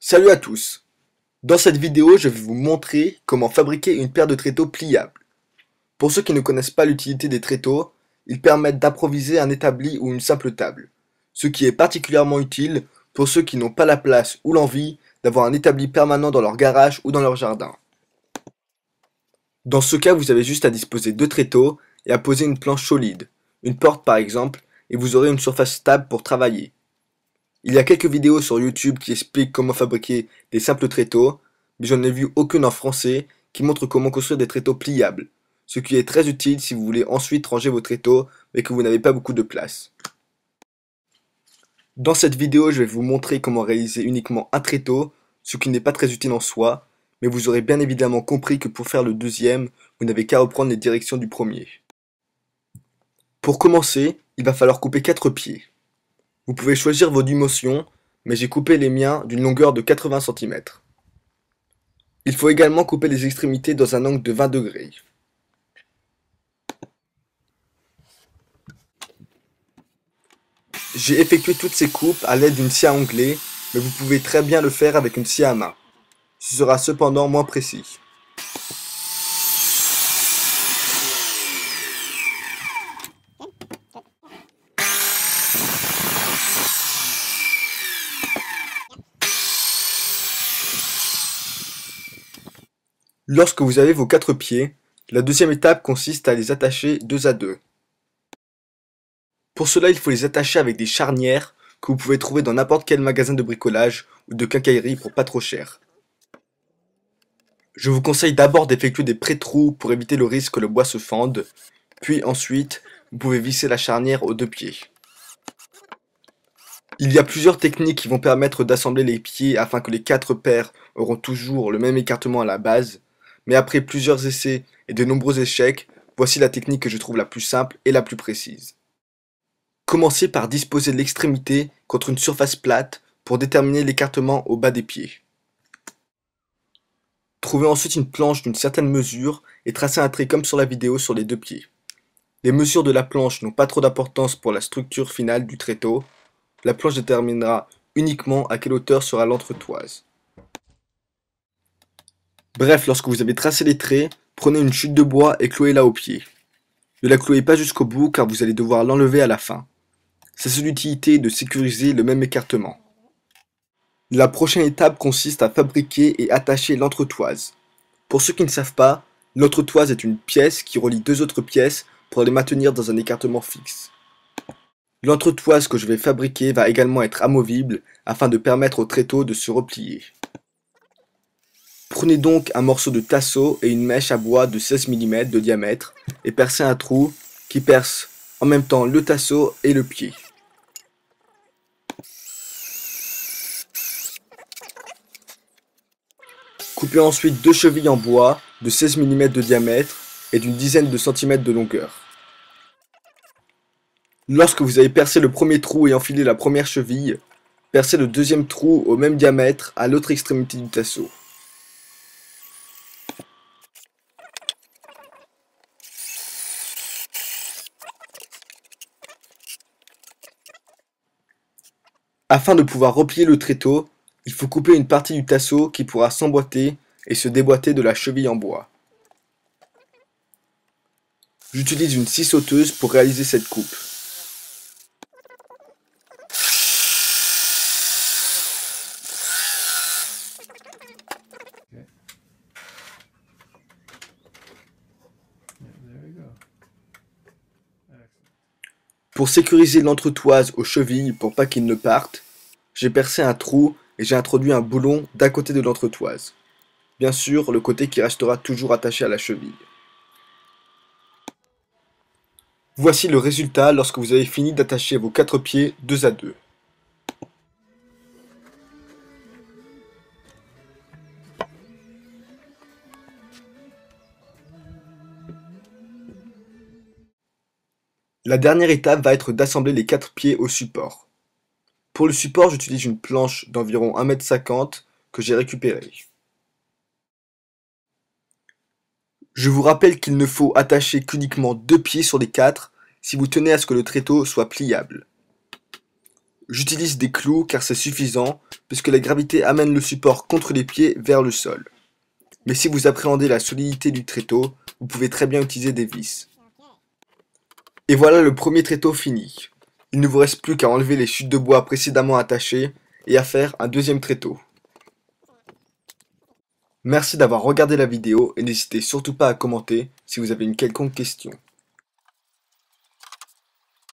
Salut à tous! Dans cette vidéo, je vais vous montrer comment fabriquer une paire de tréteaux pliables. Pour ceux qui ne connaissent pas l'utilité des tréteaux, ils permettent d'improviser un établi ou une simple table, ce qui est particulièrement utile pour ceux qui n'ont pas la place ou l'envie d'avoir un établi permanent dans leur garage ou dans leur jardin. Dans ce cas, vous avez juste à disposer deux tréteaux et à poser une planche solide, une porte par exemple, et vous aurez une surface stable pour travailler. Il y a quelques vidéos sur YouTube qui expliquent comment fabriquer des simples tréteaux, mais je n'en ai vu aucune en français qui montre comment construire des tréteaux pliables, ce qui est très utile si vous voulez ensuite ranger vos tréteaux mais que vous n'avez pas beaucoup de place. Dans cette vidéo, je vais vous montrer comment réaliser uniquement un tréteau, ce qui n'est pas très utile en soi, mais vous aurez bien évidemment compris que pour faire le deuxième, vous n'avez qu'à reprendre les directions du premier. Pour commencer, il va falloir couper 4 pieds. Vous pouvez choisir vos dimensions, mais j'ai coupé les miens d'une longueur de 80 cm. Il faut également couper les extrémités dans un angle de 20 degrés. J'ai effectué toutes ces coupes à l'aide d'une scie à onglet, mais vous pouvez très bien le faire avec une scie à main. Ce sera cependant moins précis. Lorsque vous avez vos 4 pieds, la deuxième étape consiste à les attacher deux à deux. Pour cela, il faut les attacher avec des charnières que vous pouvez trouver dans n'importe quel magasin de bricolage ou de quincaillerie pour pas trop cher. Je vous conseille d'abord d'effectuer des pré-trous pour éviter le risque que le bois se fende, puis ensuite, vous pouvez visser la charnière aux deux pieds. Il y a plusieurs techniques qui vont permettre d'assembler les pieds afin que les 4 paires auront toujours le même écartement à la base, mais après plusieurs essais et de nombreux échecs, voici la technique que je trouve la plus simple et la plus précise. Commencez par disposer l'extrémité contre une surface plate pour déterminer l'écartement au bas des pieds. Trouvez ensuite une planche d'une certaine mesure et tracez un trait comme sur la vidéo sur les deux pieds. Les mesures de la planche n'ont pas trop d'importance pour la structure finale du tréteau. La planche déterminera uniquement à quelle hauteur sera l'entretoise. Bref, lorsque vous avez tracé les traits, prenez une chute de bois et clouez-la au pied. Ne la clouez pas jusqu'au bout car vous allez devoir l'enlever à la fin. C'est son utilité de sécuriser le même écartement. La prochaine étape consiste à fabriquer et attacher l'entretoise. Pour ceux qui ne savent pas, l'entretoise est une pièce qui relie deux autres pièces pour les maintenir dans un écartement fixe. L'entretoise que je vais fabriquer va également être amovible afin de permettre au tréteau de se replier. Prenez donc un morceau de tasseau et une mèche à bois de 16 mm de diamètre et percez un trou qui perce en même temps le tasseau et le pied. Coupez ensuite deux chevilles en bois de 16 mm de diamètre et d'une dizaine de centimètres de longueur. Lorsque vous avez percé le premier trou et enfilé la première cheville, percez le deuxième trou au même diamètre à l'autre extrémité du tasseau. Afin de pouvoir replier le tréteau, il faut couper une partie du tasseau qui pourra s'emboîter et se déboîter de la cheville en bois. J'utilise une scie sauteuse pour réaliser cette coupe. Pour sécuriser l'entretoise aux chevilles pour pas qu'il ne parte, j'ai percé un trou et j'ai introduit un boulon d'un côté de l'entretoise. Bien sûr, le côté qui restera toujours attaché à la cheville. Voici le résultat lorsque vous avez fini d'attacher vos 4 pieds deux à deux. La dernière étape va être d'assembler les 4 pieds au support. Pour le support, j'utilise une planche d'environ 1,50 m que j'ai récupérée. Je vous rappelle qu'il ne faut attacher qu'uniquement 2 pieds sur les 4 si vous tenez à ce que le tréteau soit pliable. J'utilise des clous car c'est suffisant puisque la gravité amène le support contre les pieds vers le sol. Mais si vous appréhendez la solidité du tréteau, vous pouvez très bien utiliser des vis. Et voilà le premier tréteau fini. Il ne vous reste plus qu'à enlever les chutes de bois précédemment attachées et à faire un deuxième tréteau. Merci d'avoir regardé la vidéo et n'hésitez surtout pas à commenter si vous avez une quelconque question.